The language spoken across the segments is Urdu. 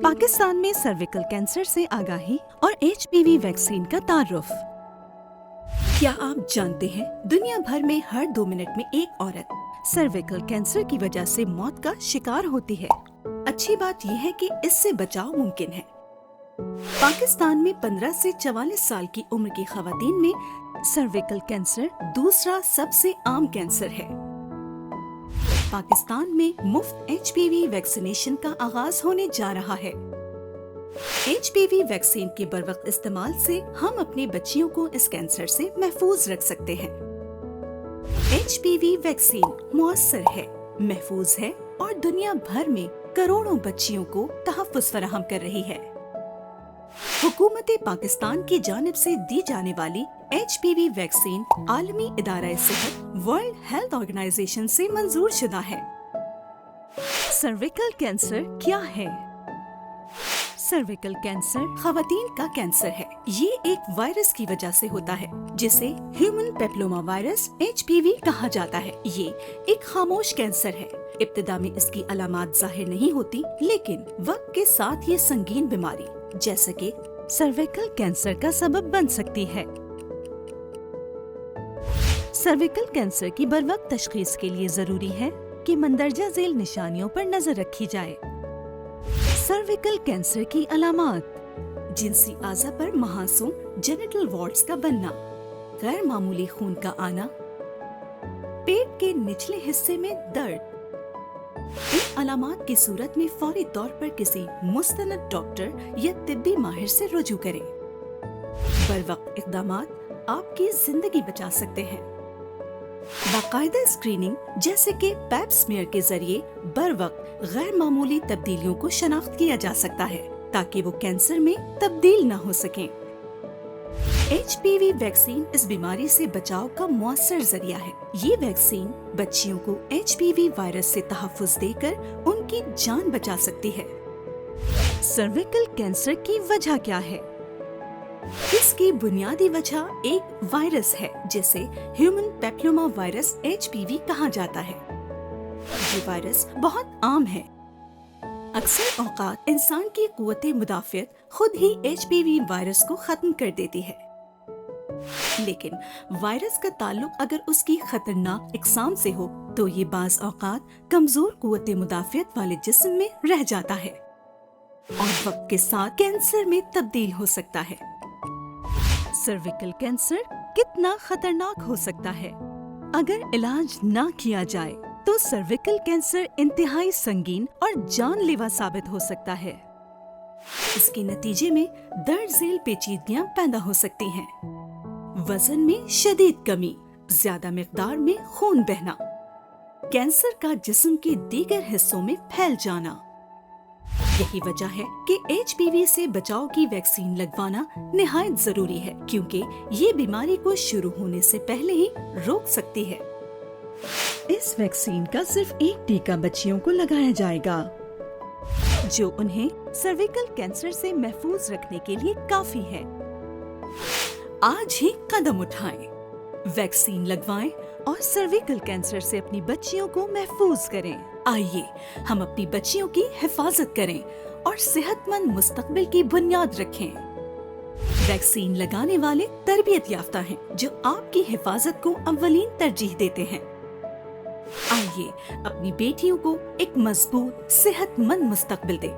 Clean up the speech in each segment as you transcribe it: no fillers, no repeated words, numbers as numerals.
پاکستان میں سرویکل کینسر سے آگاہی اور HPV ویکسین کا تعارف۔ کیا آپ جانتے ہیں دنیا بھر میں ہر 2 منٹ میں ایک عورت سرویکل کینسر کی وجہ سے موت کا شکار ہوتی ہے؟ اچھی بات یہ ہے کہ اس سے بچاؤ ممکن ہے۔ پاکستان میں 15 سے 44 سال کی عمر کی خواتین میں سرویکل کینسر دوسرا سب سے عام کینسر ہے۔ پاکستان میں مفت HPV ویکسینیشن کا آغاز ہونے جا رہا ہے۔ HPV ویکسین کے بروقت استعمال سے ہم اپنے بچیوں کو اس کینسر سے محفوظ رکھ سکتے ہیں۔ HPV ویکسین مؤثر ہے، محفوظ ہے اور دنیا بھر میں کروڑوں بچیوں کو تحفظ فراہم کر رہی ہے۔ حکومت پاکستان کی جانب سے دی جانے والی HPV ویکسین عالمی ادارہ صحت ورلڈ ہیلتھ آرگنائزیشن سے منظور شدہ ہے۔ سرویکل کینسر کیا ہے؟ سرویکل کینسر خواتین کا کینسر ہے۔ یہ ایک وائرس کی وجہ سے ہوتا ہے جسے ہیومن پیپلوما وائرس HPV کہا جاتا ہے۔ یہ ایک خاموش کینسر ہے۔ ابتدا میں اس کی علامات ظاہر نہیں ہوتی، لیکن وقت کے ساتھ یہ سنگین بیماری جیسا کہ سرویکل کینسر کا سبب بن سکتی ہے۔ سرویکل کینسر کی بروقت تشخیص کے لیے ضروری ہے کہ مندرجہ ذیل نشانیوں پر نظر رکھی جائے۔ سرویکل کینسر کی علامات: جنسی اعضاء پر محاصوں جینیٹل وارٹس کا بننا، غیر معمولی خون کا آنا، پیٹ کے نچلے حصے میں درد۔ ان علامات کی صورت میں فوری طور پر کسی مستند ڈاکٹر یا طبی ماہر سے رجوع کریں۔ بروقت اقدامات آپ کی زندگی بچا سکتے ہیں۔ باقاعدہ اسکریننگ جیسے کہ پیپ سمیئر کے ذریعے بروقت غیر معمولی تبدیلیوں کو شناخت کیا جا سکتا ہے تاکہ وہ کینسر میں تبدیل نہ ہو سکیں۔ HPV ویکسین اس بیماری سے بچاؤ کا مؤثر ذریعہ ہے۔ یہ ویکسین بچیوں کو HPV وائرس سے تحفظ دے کر ان کی جان بچا سکتی ہے۔ سرویکل کینسر کی وجہ کیا ہے؟ اس کی بنیادی وجہ ایک وائرس ہے جسے ہیومن پیپلوما وائرس HPV کہا جاتا ہے۔ یہ وائرس بہت عام ہے۔ اکثر اوقات انسان کی قوت مدافعت خود ہی HPV وائرس کو ختم کر دیتی ہے، لیکن وائرس کا تعلق اگر اس کی خطرناک اقسام سے ہو تو یہ بعض اوقات کمزور قوت مدافعت والے جسم میں رہ جاتا ہے اور وقت کے ساتھ کینسر میں تبدیل ہو سکتا ہے۔ سرویکل کینسر کتنا خطرناک ہو سکتا ہے؟ اگر علاج نہ کیا جائے تو سرویکل کینسر انتہائی سنگین اور جان لیوا ثابت ہو سکتا ہے۔ اس کے نتیجے میں درج ذیل پیچیدگیاں پیدا ہو سکتی ہیں۔ وزن میں شدید کمی، زیادہ مقدار میں خون بہنا، کینسر کا جسم کے دیگر حصوں میں پھیل جانا۔ یہی وجہ ہے کہ HPV سے بچاؤ کی ویکسین لگوانا نہایت ضروری ہے، کیونکہ یہ بیماری کو شروع ہونے سے پہلے ہی روک سکتی ہے۔ اس ویکسین کا صرف ایک ٹیکہ بچیوں کو لگایا جائے گا، جو انہیں سرویکل کینسر سے محفوظ رکھنے کے لیے کافی ہے۔ آج ہی قدم اٹھائیں، ویکسین لگوائیں اور سرویکل کینسر سے اپنی بچیوں کو محفوظ کریں۔ آئیے ہم اپنی بچیوں کی حفاظت کریں اور صحت مند مستقبل کی بنیاد رکھیں۔ ویکسین لگانے والے تربیت یافتہ ہیں جو آپ کی حفاظت کو اولین ترجیح دیتے ہیں۔ آئیے اپنی بیٹیوں کو ایک مضبوط صحت مند مستقبل دیں۔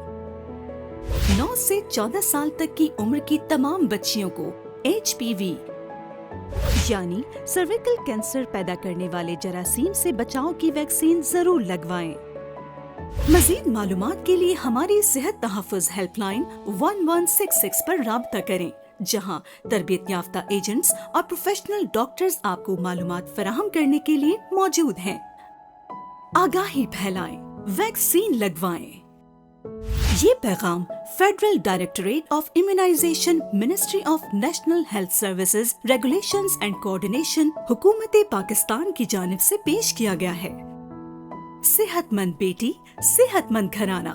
9 سے 14 سال تک کی عمر کی تمام بچیوں کو HPV یعنی سرویکل کینسر پیدا کرنے والے جراثیم سے بچاؤ کی ویکسین ضرور لگوائیں۔ مزید معلومات کے لیے ہماری صحت تحفظ ہیلپ لائن 1166 پر رابطہ کریں، جہاں تربیت یافتہ ایجنٹس اور پروفیشنل ڈاکٹرز آپ کو معلومات فراہم کرنے کے لیے موجود ہیں۔ آگاہی پھیلائیں، ویکسین لگوائیں۔ یہ پیغام federal directorate of immunisation, ministry of national health services, regulations and coordination, حکومت پاکستان کی جانب سے پیش کیا گیا ہے۔ صحت مند بیٹی، صحت مند گھرانہ۔